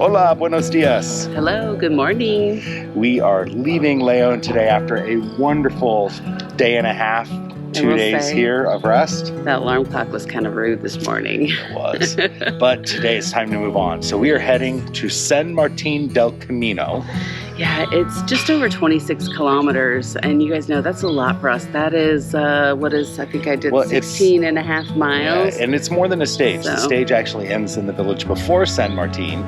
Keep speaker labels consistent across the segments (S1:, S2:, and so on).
S1: Hola, buenos dias.
S2: Hello, good morning.
S1: We are leaving León today after a wonderful day and a half, 2 days here of rest.
S2: That alarm clock was kind of rude this morning.
S1: It was. But today it's time to move on. So we are heading to San Martin del Camino.
S2: Yeah, it's just over 26 kilometers, and you guys know that's a lot for us. That is, I think I did 16 and a half miles.
S1: Yeah, and it's more than a stage.
S2: So.
S1: The stage actually ends in the village before San Martin,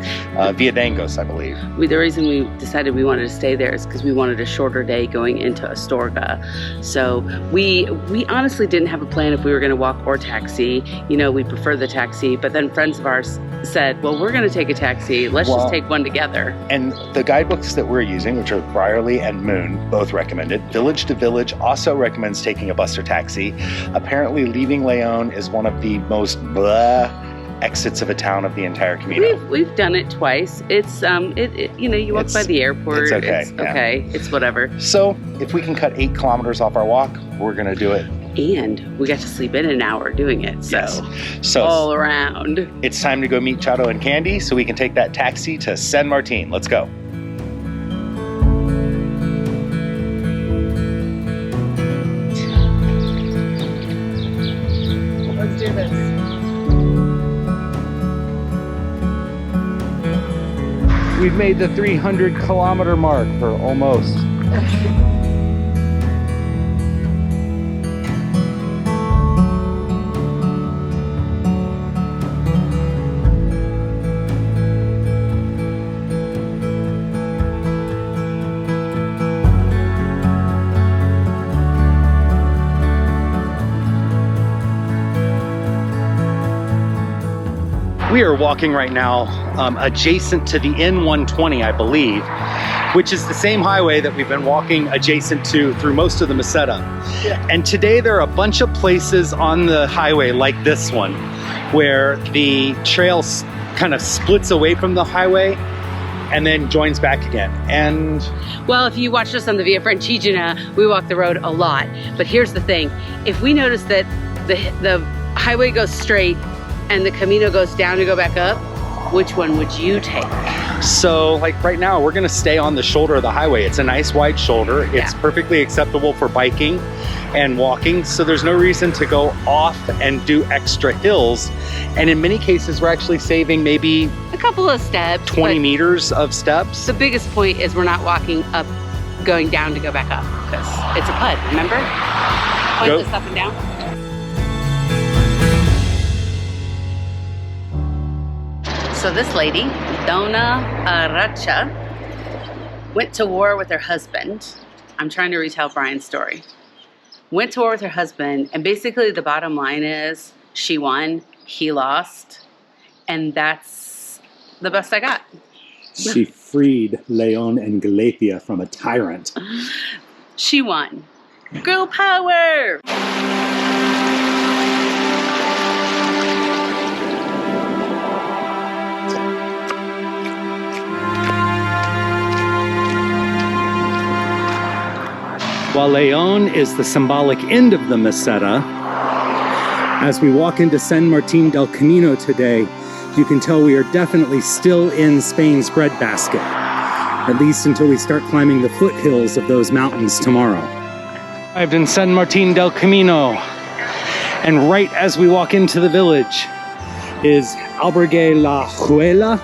S1: Via Dangos, I believe.
S2: The reason we decided we wanted to stay there is because we wanted a shorter day going into Astorga. So we honestly didn't have a plan if we were going to walk or taxi. You know, we prefer the taxi, but then friends of ours said, well, we're going to take a taxi. Let's just take one together.
S1: And the guidebooks that we're using, which are Brierly and Moon, both recommended. Village to Village also recommends taking a bus or taxi. Apparently, leaving León is one of the most exits of a town of the entire Camino.
S2: We've done it twice. It's you walk by the airport.
S1: It's okay.
S2: It's okay. It's whatever.
S1: So if we can cut 8 kilometers off our walk, we're gonna do it.
S2: And we got to sleep in an hour doing it. So,
S1: yes. So
S2: all around.
S1: It's time to go meet Chato and Candy so we can take that taxi to San Martin. Let's go.
S2: Let's do this.
S1: We've made the 300 kilometer mark, or almost. We are walking right now adjacent to the N120, I believe, which is the same highway that we've been walking adjacent to through most of the Meseta. Yeah. And today there are a bunch of places on the highway like this one, where the trail kind of splits away from the highway and then joins back again. And
S2: well, if you watched us on the Via Francigena, we walk the road a lot. But here's the thing: if we notice that the highway goes straight and the Camino goes down to go back up, which one would you take?
S1: So like right now, we're gonna stay on the shoulder of the highway. It's a nice wide shoulder. It's perfectly acceptable for biking and walking. So there's no reason to go off and do extra hills. And in many cases, we're actually saving maybe
S2: a couple of steps,
S1: 20 meters of steps.
S2: The biggest point is we're not walking up, going down to go back up, because it's a PUD, remember? Pointless up and down. So this lady, Dona Aracha, went to war with her husband. I'm trying to retell Brian's story. Went to war with her husband, and basically the bottom line is she won, he lost, and that's the best I got.
S3: She freed León and Galicia from a tyrant.
S2: She won. Girl power!
S3: While León is the symbolic end of the Meseta, as we walk into San Martin del Camino today, you can tell we are definitely still in Spain's breadbasket, at least until we start climbing the foothills of those mountains tomorrow.
S1: Arrived in San Martin del Camino, and right as we walk into the village
S3: is Albergue La Juela,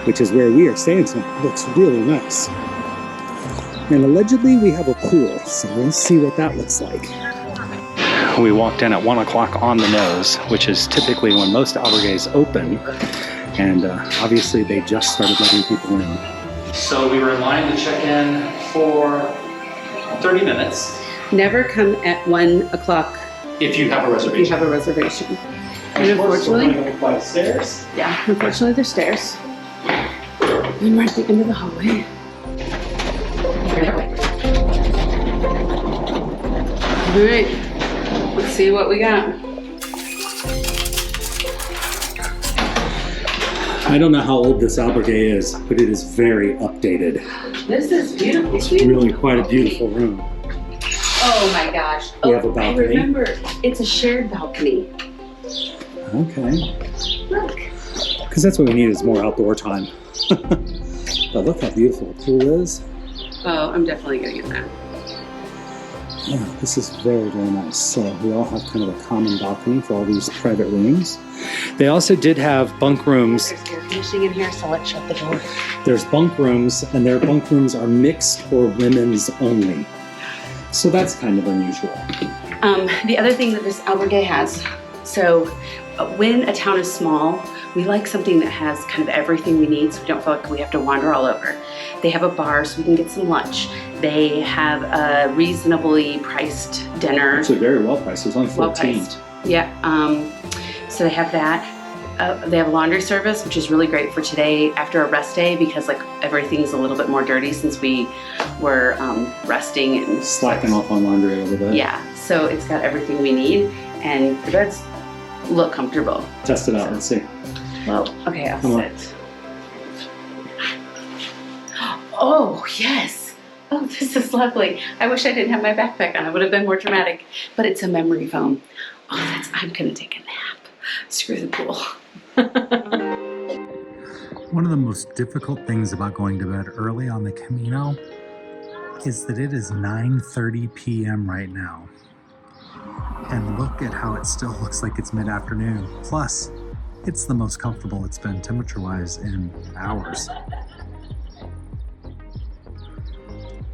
S3: which is where we are staying, so it looks really nice. And allegedly we have a pool, so we'll see what that looks like.
S1: We walked in at 1 o'clock on the nose, which is typically when most albergues open, and obviously they just started letting people in. So we were in line to check in for 30 minutes.
S2: Never come at 1 o'clock
S1: if you have a reservation.
S2: If you have a reservation.
S1: And unfortunately, we're going to go by the stairs.
S2: Yeah, unfortunately there's stairs. And we're at the end of the hallway. All right, let's see what we got.
S3: I don't know how old this albergue is, but it is very updated.
S2: This is beautiful.
S3: It's really quite a beautiful room.
S2: Oh my gosh.
S3: We have a balcony.
S2: I remember, it's a shared balcony.
S3: Okay.
S2: Look.
S3: Because that's what we need is more outdoor time. But look how beautiful the pool is.
S2: Oh, I'm definitely going to get that.
S3: Yeah, this is very, very nice. So we all have kind of a common balcony for all these private rooms. They also did have bunk rooms.
S2: There's air conditioning in here, so let's shut the door.
S3: There's bunk rooms, and their bunk rooms are mixed or women's only. So that's kind of unusual.
S2: The other thing that this albergue has, so when a town is small, we like something that has kind of everything we need so we don't feel like we have to wander all over. They have a bar so we can get some lunch. They have a reasonably priced dinner.
S3: Actually very well priced. It's only $14.
S2: Well priced. Yeah. So they have that. They have a laundry service, which is really great for today after a rest day because like everything's a little bit more dirty since we were resting and
S3: slacking off on laundry a little bit.
S2: Yeah. So it's got everything we need, and the beds look comfortable.
S3: Test it out. Let's see.
S2: Well, okay, I'll sit. Oh, yes. Oh, this is lovely. I wish I didn't have my backpack on. It would have been more dramatic. But it's a memory foam. Oh, I'm going to take a nap. Screw the pool.
S3: One of the most difficult things about going to bed early on the Camino is that it is 9:30 p.m. right now. And look at how it still looks like it's mid-afternoon. Plus, it's the most comfortable it's been temperature-wise in hours.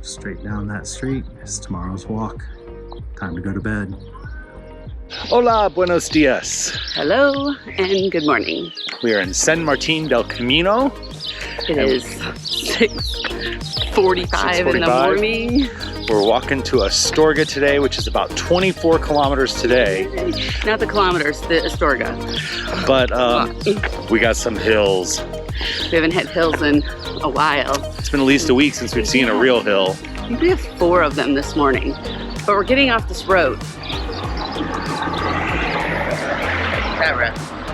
S3: Straight down that street is tomorrow's walk. Time to go to bed. Hola, buenos dias.
S2: Hello, and good morning.
S1: We are in San Martin del Camino.
S2: It is 6:45 in the morning.
S1: We're walking to Astorga today, which is about 24 kilometers today.
S2: Not the kilometers, the Astorga.
S1: But we got some hills.
S2: We haven't had hills in a while.
S1: It's been at least a week since we've seen a real hill.
S2: I think we have 4 of them this morning. But we're getting off this road.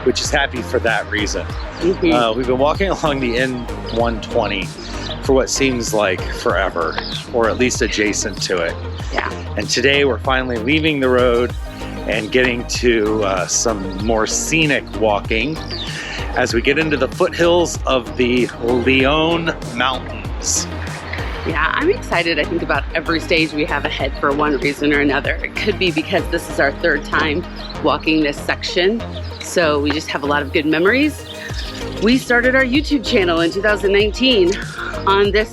S1: Which is happy for that reason. Mm-hmm. We've been walking along the N120 for what seems like forever, or at least adjacent to it.
S2: Yeah.
S1: And today we're finally leaving the road and getting to some more scenic walking as we get into the foothills of the León Mountains.
S2: Yeah, I'm excited. I think about every stage we have ahead for one reason or another. It could be because this is our 3rd time walking this section, so we just have a lot of good memories. We started our YouTube channel in 2019 on this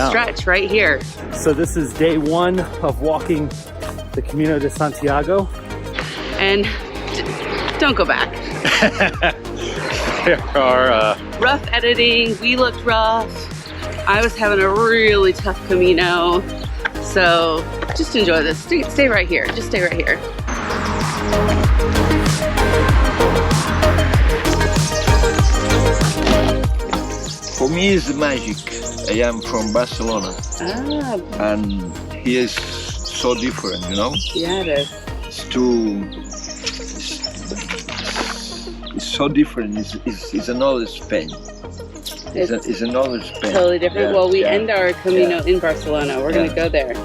S2: stretch right here.
S3: So this is day 1 of walking the Camino de Santiago.
S2: And don't go back.
S1: There are
S2: rough editing, we looked rough. I was having a really tough Camino. So just enjoy this. Stay right here. Just stay right here.
S4: For me, it's magic. I am from Barcelona. And here is so different, you know?
S2: Yeah, it is.
S4: It's so different. It's another Spain. It's another Spain.
S2: Totally different.
S4: Yeah,
S2: well, we end our Camino in Barcelona. We're going to go there.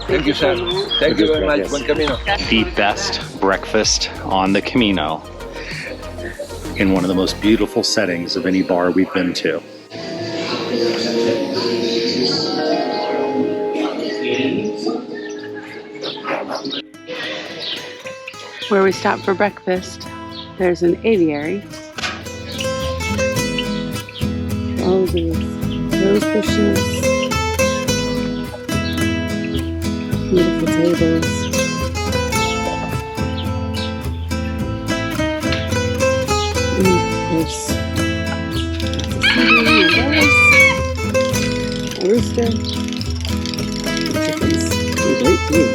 S4: Thank you, sir. Thank you very much. Buen camino.
S1: the best breakfast on the Camino in one of the most beautiful settings of any bar we've been to.
S2: Where we stopped for breakfast, there's an aviary. All these rose bushes, beautiful tables. And of course, a rooster, chickens, and great view.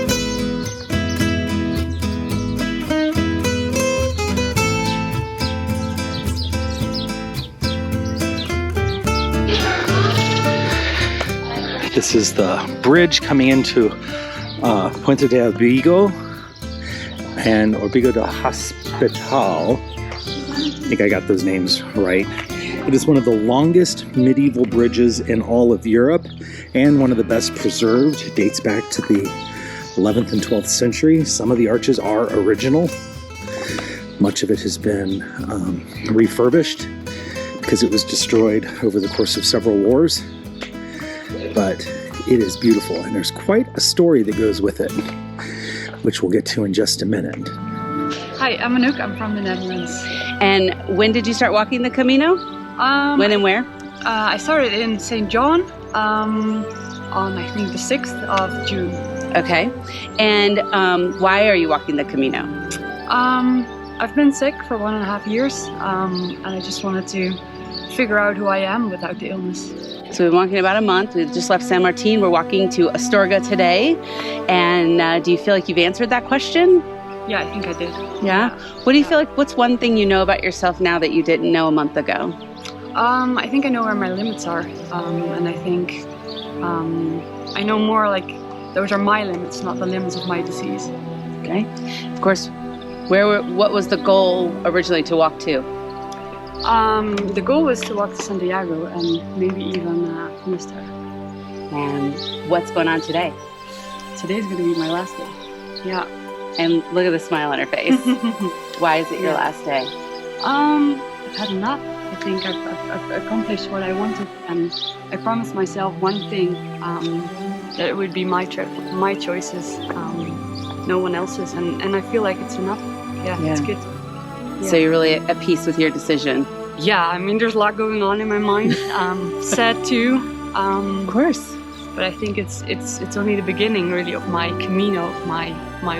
S1: This is the bridge coming into Puente de Orbigo and Orbigo de Hospital. I think I got those names right.
S3: It is one of the longest medieval bridges in all of Europe and one of the best preserved. It dates back to the 11th and 12th century. Some of the arches are original. Much of it has been refurbished because it was destroyed over the course of several wars. But it is beautiful, and there's quite a story that goes with it, which we'll get to in just a minute.
S5: Hi, I'm Anoek. I'm from the Netherlands.
S2: And when did you start walking the Camino? When and where?
S5: I started in St. John on, I think, the 6th of June.
S2: Okay. And why are you walking the Camino?
S5: I've been sick for 1.5 years, and I just wanted to figure out who I am without the illness.
S2: So we've been walking about a month. We just left San Martin. We're walking to Astorga today. And do you feel like you've answered that question?
S5: Yeah, I think I did.
S2: Yeah? What do you feel like, what's one thing you know about yourself now that you didn't know a month ago?
S5: I think I know where my limits are, and I think I know more like those are my limits, not the limits of my disease.
S2: Okay. Of course, what was the goal originally to walk to?
S5: The goal was to walk to Santiago and maybe even finish there.
S2: And what's going on today?
S5: Today's going to be my last day. Yeah.
S2: And look at the smile on her face. Why is it your last day?
S5: I've had enough. I think I've accomplished what I wanted, and I promised myself one thing, that it would be my trip, my choices, no one else's, and I feel like it's enough. Yeah. It's good. Yeah.
S2: So you're really at peace with your decision?
S5: Yeah, I mean, there's a lot going on in my mind. Sad too.
S2: Of course.
S5: But I think it's only the beginning, really, of my Camino, my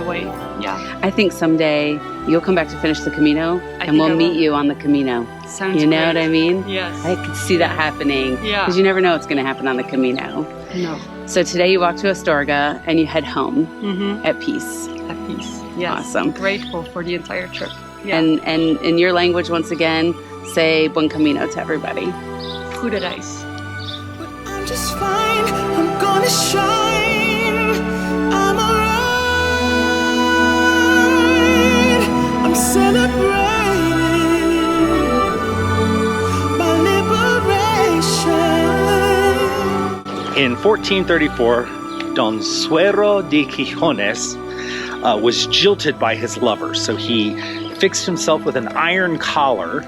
S5: way. Yeah.
S2: I think someday you'll come back to finish the Camino, and we'll meet you on the Camino.
S5: Sounds
S2: You know
S5: great.
S2: what I mean?
S5: Yes.
S2: I could see that happening.
S5: Yeah.
S2: Because you never know what's going to happen on the Camino.
S5: No.
S2: So today you walk to Astorga and you head home at peace.
S5: At peace. Yes.
S2: Awesome.
S5: Grateful for the entire trip. Yeah.
S2: And in your language, once again, say Buen Camino to everybody.
S5: Goede reis.
S6: I'm just fine, I'm gonna shine, I'm alright, I'm celebrating my liberation.
S1: In 1434, Don Suero de Quijones was jilted by his lover, so he fixed himself with an iron collar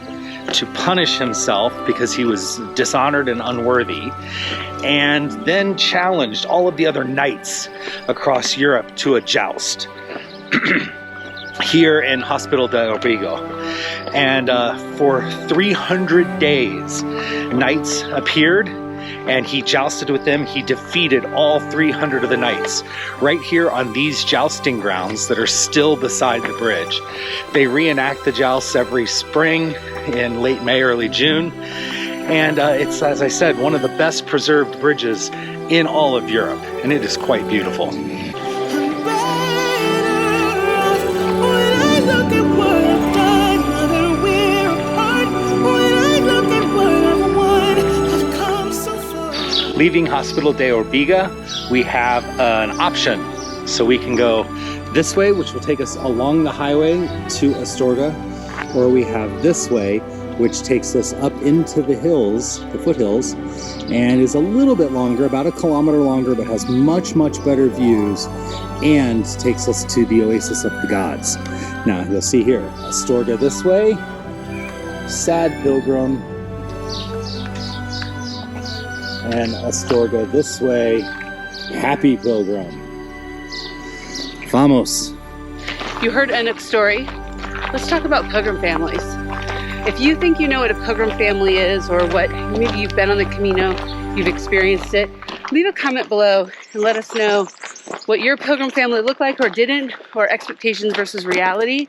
S1: to punish himself because he was dishonored and unworthy, and then challenged all of the other knights across Europe to a joust here in Hospital de Orbigo. And for 300 days, knights appeared, and he jousted with them. He defeated all 300 of the knights right here on these jousting grounds that are still beside the bridge. They reenact the jousts every spring in late May, early June. And it's, as I said, one of the best preserved bridges in all of Europe. And it is quite beautiful.
S6: I'm better off when I look at what I've done, now that we're apart. When I look at what I've won, I've come so far.
S1: Leaving Hospital de Orbiga, we have an option. So we can go
S3: This way, which will take us along the highway to Astorga, or we have this way, which takes us up into the hills, the foothills, and is a little bit longer, about 1 kilometer longer, but has much, much better views and takes us to the Oasis of the Gods. Now, you'll see here, Astorga this way, sad pilgrim, and Astorga this way, happy pilgrim. Vamos.
S2: You heard Anoek's story. Let's talk about pilgrim families. If you think you know what a pilgrim family is, or what, maybe you've been on the Camino, you've experienced it, leave a comment below and let us know what your pilgrim family looked like or didn't, or expectations versus reality.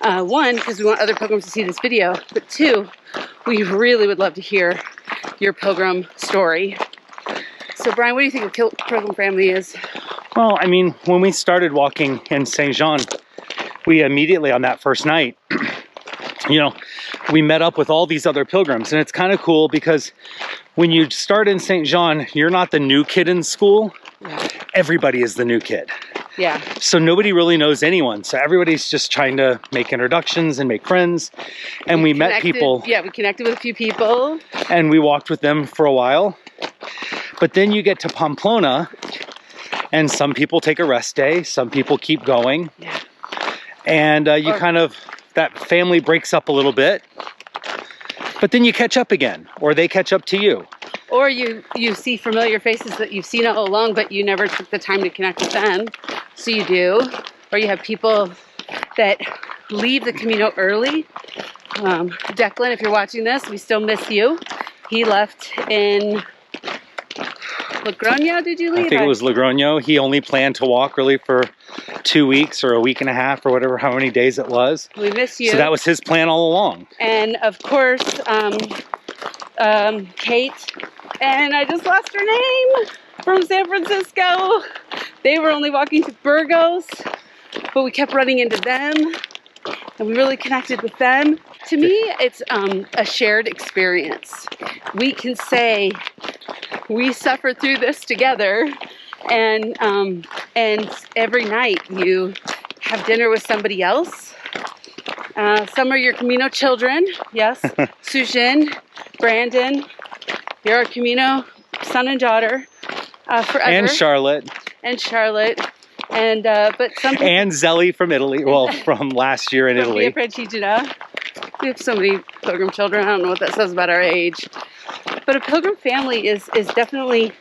S2: One, because we want other pilgrims to see this video, but two, we really would love to hear your pilgrim story. So Brian, what do you think a pilgrim family is?
S1: Well, I mean, when we started walking in St. Jean, we immediately on that first night, we met up with all these other pilgrims, and it's kind of cool because when you start in St. Jean, you're not the new kid in school. Everybody is the new kid.
S2: Yeah.
S1: So nobody really knows anyone. So everybody's just trying to make introductions and make friends. And we met people.
S2: Yeah, we connected with a few people.
S1: And we walked with them for a while. But then you get to Pamplona, and some people take a rest day. Some people keep going.
S2: Yeah.
S1: And that family breaks up a little bit. But then you catch up again, or they catch up to you.
S2: Or you see familiar faces that you've seen all along, but you never took the time to connect with them. So you do. Or you have people that leave the Camino early. Declan, if you're watching this, we still miss you. He left in Logroño, did you leave?
S1: I think it was Logroño. He only planned to walk really for 2 weeks or a week and a half or whatever, how many days it was.
S2: We miss you.
S1: So that was his plan all along.
S2: And of course, Kate, and I just lost her name, from San Francisco. They were only walking to Burgos, but we kept running into them, and we really connected with them. To me, it's a shared experience. We can say we suffered through this together, and every night you have dinner with somebody else. Some are your Camino children, yes. Sujin, Brandon, you're our Camino son and daughter forever.
S1: And Charlotte.
S2: And Charlotte. And but some people,
S1: and Zelly from Italy. Well, from last year in Italy.
S2: Via Francigena. We have so many pilgrim children. I don't know what that says about our age. But a pilgrim family is definitely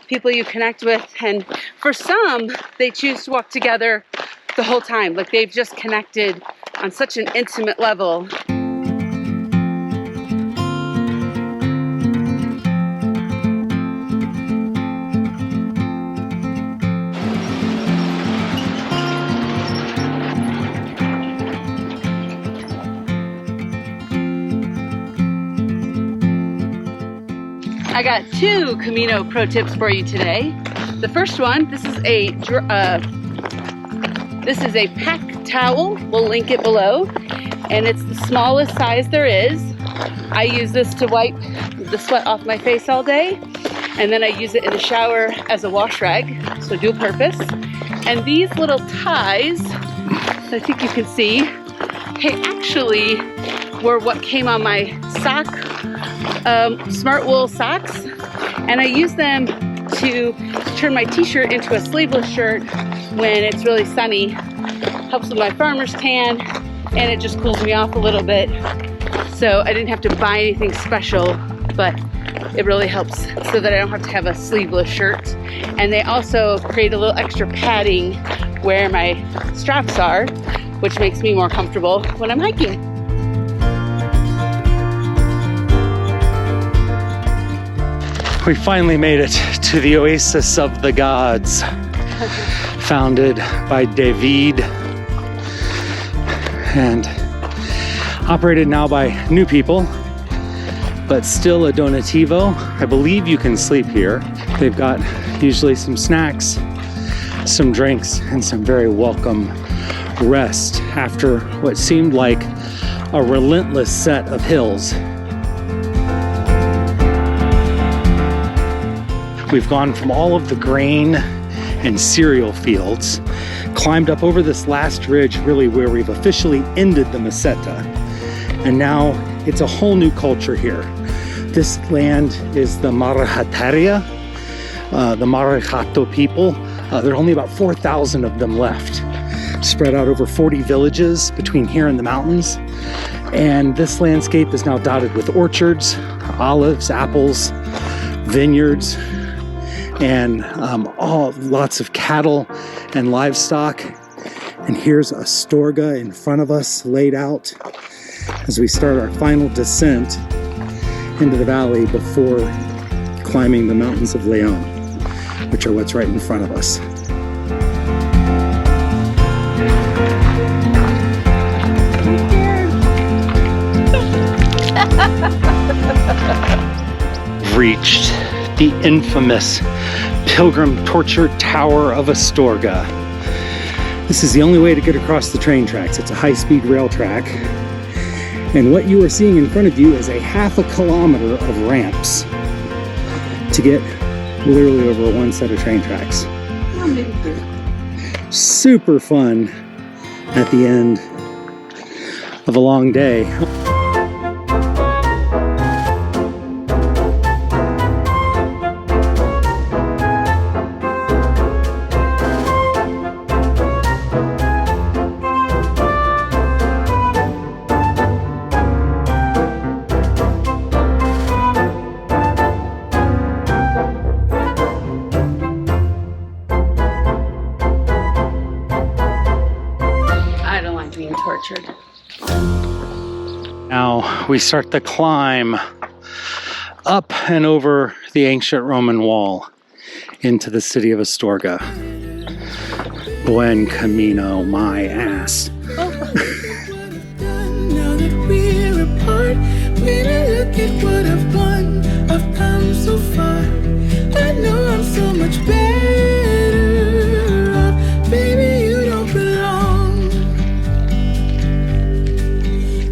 S2: people you connect with. And for some, they choose to walk together the whole time. Like they've just connected on such an intimate level. I got 2 Camino pro tips for you today. The first one, this is a pack towel. We'll link it below, and it's the smallest size there is. I use this to wipe the sweat off my face all day, and then I use it in the shower as a wash rag, so dual purpose. And these little ties, I think you can see, they actually were what came on my sock, smart wool socks, and I use them to turn my t-shirt into a sleeveless shirt when it's really sunny. Helps with my farmer's tan, and it just cools me off a little bit. So I didn't have to buy anything special, but it really helps so that I don't have to have a sleeveless shirt. And they also create a little extra padding where my straps are, which makes me more comfortable when I'm hiking.
S1: We finally made it to the Oasis of the Gods, founded by David and operated now by new people, but still a donativo. I believe you can sleep here. They've got usually some snacks, some drinks, and some very welcome rest after what seemed like a relentless set of hills. We've gone from all of the grain and cereal fields, climbed up over this last ridge, really where we've officially ended the Meseta. And now it's a whole new culture here. This land is the Marajataria, the Marajato people. There are only about 4,000 of them left, spread out over 40 villages between here and the mountains. And this landscape is now dotted with orchards, olives, apples, vineyards, and lots of cattle and livestock. And here's Astorga in front of us, laid out as we start our final descent into the valley before climbing the mountains of León, which are what's right in front of us. Reached the infamous Pilgrim Torture Tower of Astorga. This is the only way to get across the train tracks. It's a high-speed rail track. And what you are seeing in front of you is a half a kilometer of ramps to get literally over one set of train tracks.
S3: super fun at the end of a long day. Now we start the climb up and over the ancient Roman wall into the city of Astorga. Buen Camino, my ass.
S6: Now that we're apart, when I look at what I've won, I've come so far. I know I'm so much better off. Baby, you don't belong.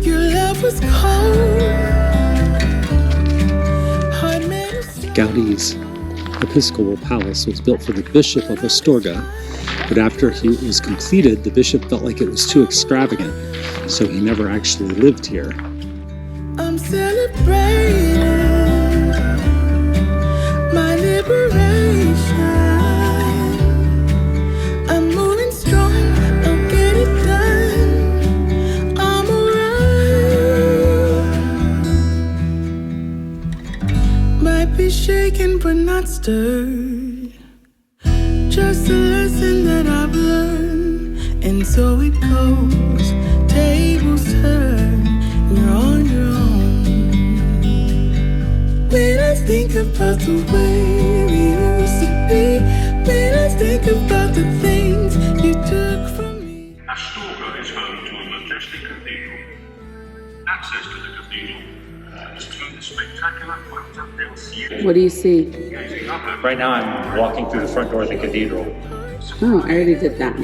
S6: Your love was cold. Hard metal.
S3: Gaudi's Episcopal Palace was built for the Bishop of Astorga, but after it was completed, the bishop felt like it was too extravagant, so he never actually lived here.
S6: I'm celebrating my liberation. I'm moving strong, I'll get it done. I'm alright. Might be shaken but not stirred. Just a lesson that I've learned. And so it goes, tables turn, you're on your own. When I think about the way we used to be, when I think about the things you took from me.
S7: Astorga is home to a majestic cathedral. Access to the cathedral is through the spectacular Puerta del Cielo.
S2: What do you see?
S1: Right now I'm walking through the front door of the cathedral.
S2: Oh, I already did that.